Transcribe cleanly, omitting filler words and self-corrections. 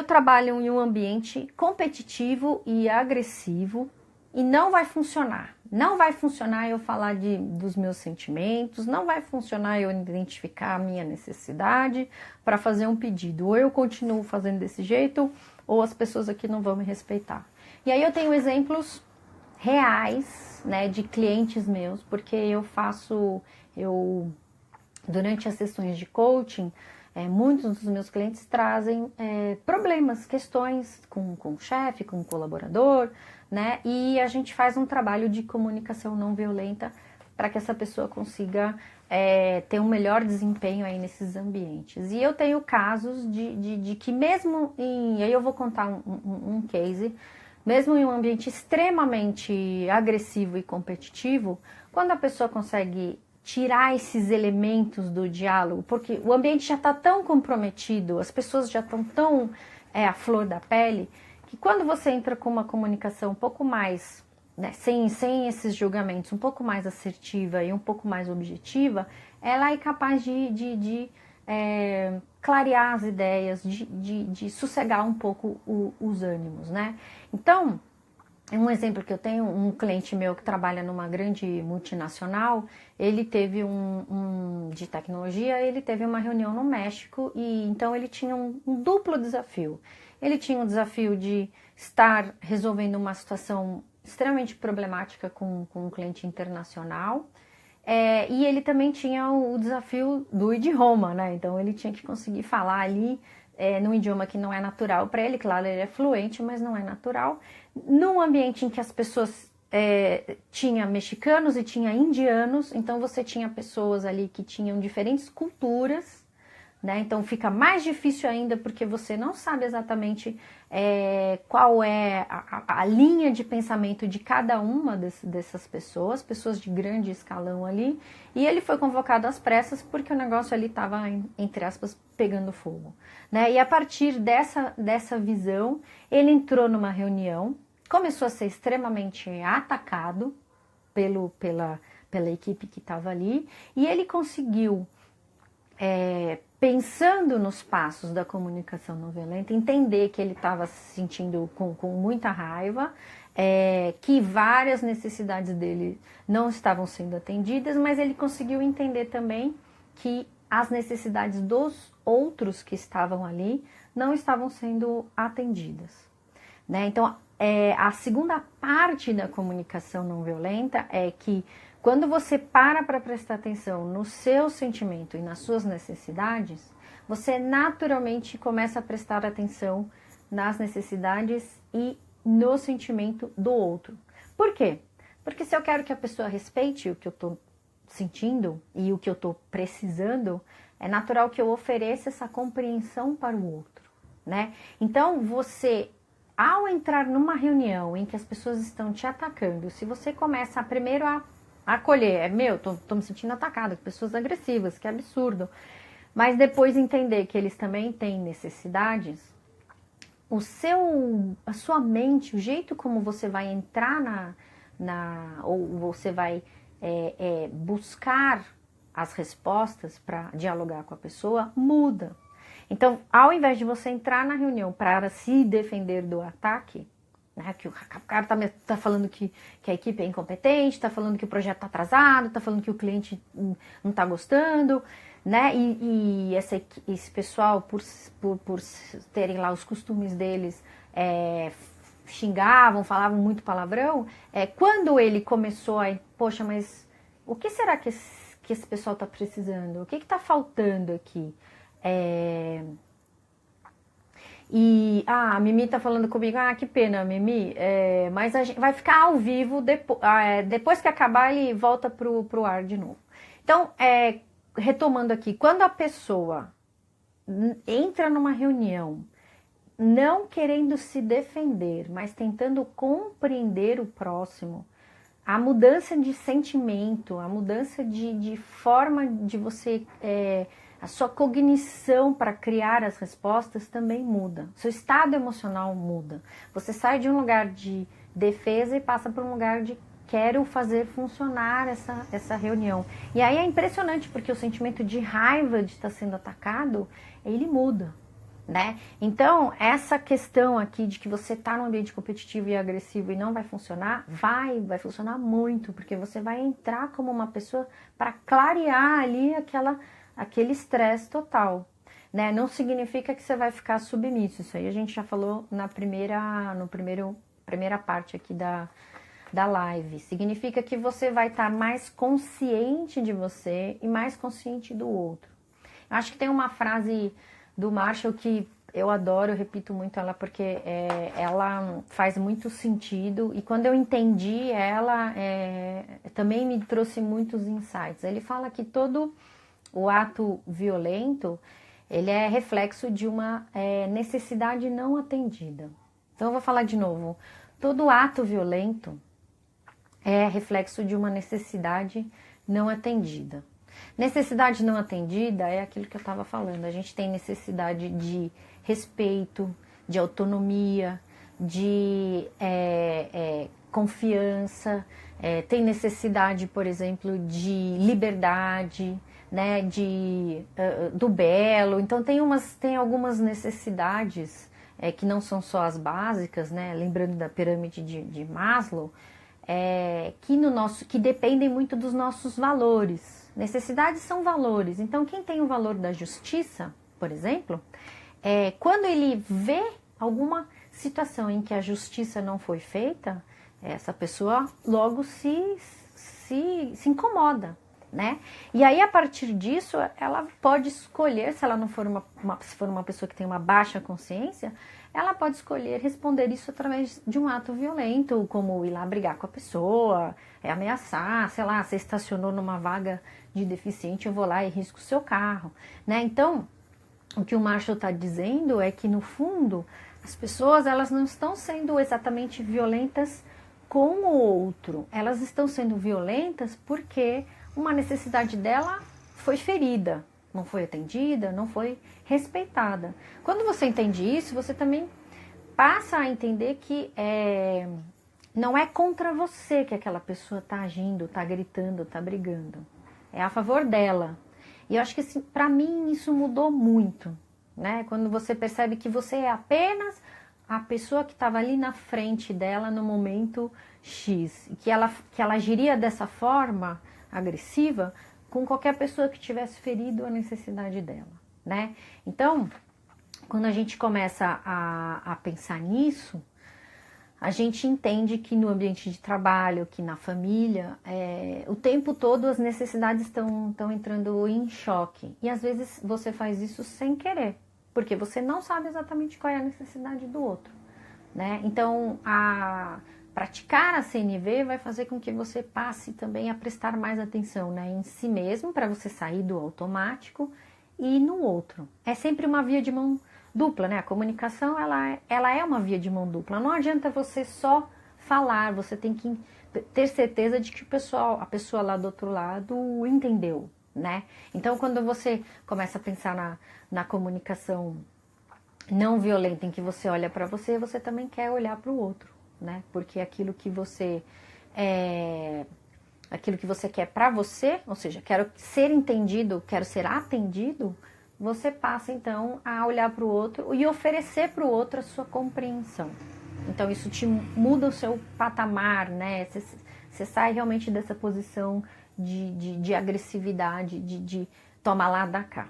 trabalho em um ambiente competitivo e agressivo e não vai funcionar. Não vai funcionar eu falar dos meus sentimentos, não vai funcionar eu identificar a minha necessidade para fazer um pedido. Ou eu continuo fazendo desse jeito, ou as pessoas aqui não vão me respeitar. E aí eu tenho exemplos reais, né, de clientes meus, porque durante as sessões de coaching, muitos dos meus clientes trazem problemas, questões com o chefe, com o colaborador, né? E a gente faz um trabalho de comunicação não violenta para que essa pessoa consiga ter um melhor desempenho aí nesses ambientes. E eu tenho casos de que mesmo aí eu vou contar um case, mesmo em um ambiente extremamente agressivo e competitivo, quando a pessoa consegue tirar esses elementos do diálogo, porque o ambiente já está tão comprometido, as pessoas já estão tão à flor da pele, que quando você entra com uma comunicação um pouco mais, né, sem esses julgamentos, um pouco mais assertiva e um pouco mais objetiva, ela é capaz de clarear as ideias, de sossegar um pouco os ânimos, né? Então, um exemplo que eu tenho, um cliente meu que trabalha numa grande multinacional, ele teve de tecnologia, ele teve uma reunião no México e então ele tinha um duplo desafio. Ele tinha um desafio de estar resolvendo uma situação extremamente problemática com um cliente internacional, e ele também tinha o desafio do idioma, né? Então ele tinha que conseguir falar ali num idioma que não é natural para ele, claro, ele é fluente, mas não é natural. Num ambiente em que as pessoas tinha mexicanos e tinha indianos, então você tinha pessoas ali que tinham diferentes culturas, né? Então fica mais difícil ainda porque você não sabe exatamente qual é a linha de pensamento de cada uma dessas pessoas de grande escalão ali, e ele foi convocado às pressas porque o negócio ali estava, entre aspas, pegando fogo, né? E a partir dessa visão, ele entrou numa reunião, começou a ser extremamente atacado pela equipe que estava ali, e ele conseguiu, pensando nos passos da comunicação não violenta, entender que ele estava se sentindo com muita raiva, que várias necessidades dele não estavam sendo atendidas, mas ele conseguiu entender também que as necessidades dos outros que estavam ali não estavam sendo atendidas, né? Então, a segunda parte da comunicação não violenta é que quando você para prestar atenção no seu sentimento e nas suas necessidades, você naturalmente começa a prestar atenção nas necessidades e no sentimento do outro. Por quê? Porque se eu quero que a pessoa respeite o que eu estou sentindo e o que eu estou precisando, é natural que eu ofereça essa compreensão para o outro, né? Então, ao entrar numa reunião em que as pessoas estão te atacando, se você começa primeiro a acolher, tô me sentindo atacado, pessoas agressivas, que absurdo. Mas depois entender que eles também têm necessidades, a sua mente, o jeito como você vai entrar ou você vai buscar as respostas para dialogar com a pessoa, muda. Então, ao invés de você entrar na reunião para se defender do ataque, né, que o cara tá falando que a equipe é incompetente, está falando que o projeto está atrasado, está falando que o cliente não está gostando, né? E esse pessoal, por terem lá os costumes deles, xingavam, falavam muito palavrão. Quando ele começou a, poxa, mas o que será que esse pessoal está precisando? O que está faltando aqui? A Mimi tá falando comigo, que pena, Mimi, mas a gente vai ficar ao vivo, depois que acabar ele volta pro ar de novo. Então, retomando aqui, quando a pessoa entra numa reunião não querendo se defender, mas tentando compreender o próximo, a mudança de sentimento, a mudança de forma de você... a sua cognição para criar as respostas também muda. Seu estado emocional muda. Você sai de um lugar de defesa e passa para um lugar de quero fazer funcionar essa reunião. E aí é impressionante, porque o sentimento de raiva de estar sendo atacado, ele muda. né? Então, essa questão aqui de que você tá num ambiente competitivo e agressivo e não vai funcionar, vai funcionar muito, porque você vai entrar como uma pessoa para clarear ali aquele estresse total, né? Não significa que você vai ficar submisso, isso aí a gente já falou primeira parte aqui da live. Significa que você vai estar mais consciente de você e mais consciente do outro. Eu acho que tem uma frase do Marshall que eu adoro, eu repito muito ela porque ela faz muito sentido e quando eu entendi ela, também me trouxe muitos insights. Ele fala que todo o ato violento, ele é reflexo de uma necessidade não atendida. Então eu vou falar de novo. Todo ato violento é reflexo de uma necessidade não atendida. Necessidade não atendida é aquilo que eu estava falando. A gente tem necessidade de respeito, de autonomia, de confiança, tem necessidade, por exemplo, de liberdade, né, do belo. Então tem algumas necessidades que não são só as básicas, né, lembrando da pirâmide de Maslow, que dependem muito dos nossos valores. Necessidades são valores. Então, quem tem o valor da justiça, por exemplo, quando ele vê alguma situação em que a justiça não foi feita, essa pessoa logo se incomoda, né? E aí, a partir disso, ela pode escolher, se ela não for se for uma pessoa que tem uma baixa consciência, ela pode escolher responder isso através de um ato violento, como ir lá brigar com a pessoa, ameaçar, sei lá, você estacionou numa vaga de deficiente, eu vou lá e risco o seu carro, né? Então, o que o Marshall está dizendo é que, no fundo, as pessoas elas não estão sendo exatamente violentas com o outro, elas estão sendo violentas porque uma necessidade dela foi ferida, não foi atendida, não foi respeitada. Quando você entende isso, você também passa a entender que não é contra você que aquela pessoa está agindo, está gritando, está brigando. É a favor dela. E eu acho que, assim, para mim, isso mudou muito, né? Quando você percebe que você é apenas a pessoa que estava ali na frente dela no momento X, e que ela agiria dessa forma agressiva com qualquer pessoa que tivesse ferido a necessidade dela, né? Então, quando a gente começa a pensar nisso, a gente entende que no ambiente de trabalho, que na família, o tempo todo as necessidades estão entrando em choque. E às vezes você faz isso sem querer, porque você não sabe exatamente qual é a necessidade do outro, né? Então, praticar a CNV vai fazer com que você passe também a prestar mais atenção, né, em si mesmo, para você sair do automático, e no outro. É sempre uma via de mão dupla, né? A comunicação, ela é uma via de mão dupla. Não adianta você só falar, você tem que ter certeza de que a pessoa lá do outro lado entendeu, né? Então, quando você começa a pensar na comunicação não violenta, em que você olha para você, você também quer olhar para o outro, né? Porque aquilo que você quer para você, ou seja, quero ser entendido, quero ser atendido, você passa então a olhar para o outro e oferecer para o outro a sua compreensão. Então isso te muda o seu patamar, né? Você sai realmente dessa posição de agressividade, de toma lá, dá cá.